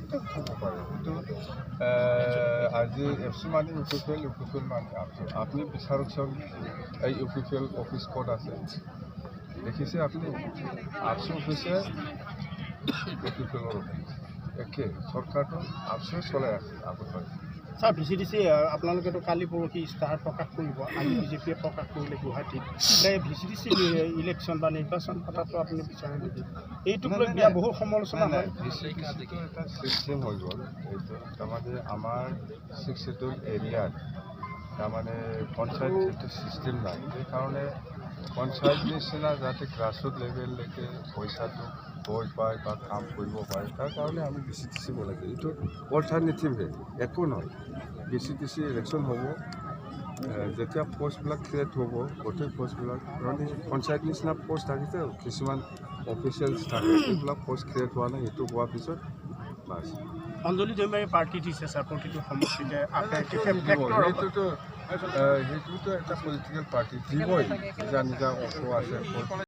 সেইটো হ'ব পাৰে কিন্তু আজি এফচি মানে ইউপিপিএল মানে আপনি বিচাৰকচোন এই ইউপিপিএল অফিস ক'ত আছে দেখিছে আপনি আপসি অফিসে ইউপিপিএলৰ অফিস একে চৰকাৰটো আপসি চলাই আছে আগত স্যার ভিচিডিসি আপনাদেরকে কালি পরশি ইস্তাহার প্রকাশ করব আজি বিজেপিয়ে প্রকাশ করলে গুয়াহাটিত ভিচিডিসি ইলেকশন বা নির্বাচন পাতাটো আপনি বিচাৰে নেকি এইটোক লৈ বিয়া বহু সমালোচনা হয় ভিচিডিসিটো এটা সিস্টেম হৈ গ'ল এইটো তাৰমানে আমাৰ 6 শিডিউল এৰিয়াত তাৰমানে পঞ্চায়ত যিটো চিষ্টেম নাই সেইকাৰণে পঞ্চায়ত নিচিনা যাতে গ্ৰাছৰুট লেভেললৈকে পইচাটো গৈ পায় বা কাম কৰিব পাৰে তাৰ কাৰণে আমি ভিচিডিসি বনাইছোঁ এইটো অল্টাৰনেটিভহে একো নহয় ভিচিডিসি ইলেকশ্যন হ'ব যেতিয়া পোষ্টবিলাক ক্ৰিয়েট হ'ব গোটেই পোষ্টবিলাক মানে পঞ্চায়ত নিচিনা পোষ্ট থাকিছে কিছুমান অফিচিয়েলছ থাকে সেইবিলাক পোষ্ট ক্ৰিয়েট হোৱা নাই সেইটো হোৱাৰ পিছত বাছ অঞ্জলি দৈমাৰী পাৰ্টি দিছে স্যাৰ প্ৰতিটো সমষ্টিতে সেইটোতো এটা পলিটিকেল পাৰ্টি দিবই নিজা নিজা অৰ্থ আছে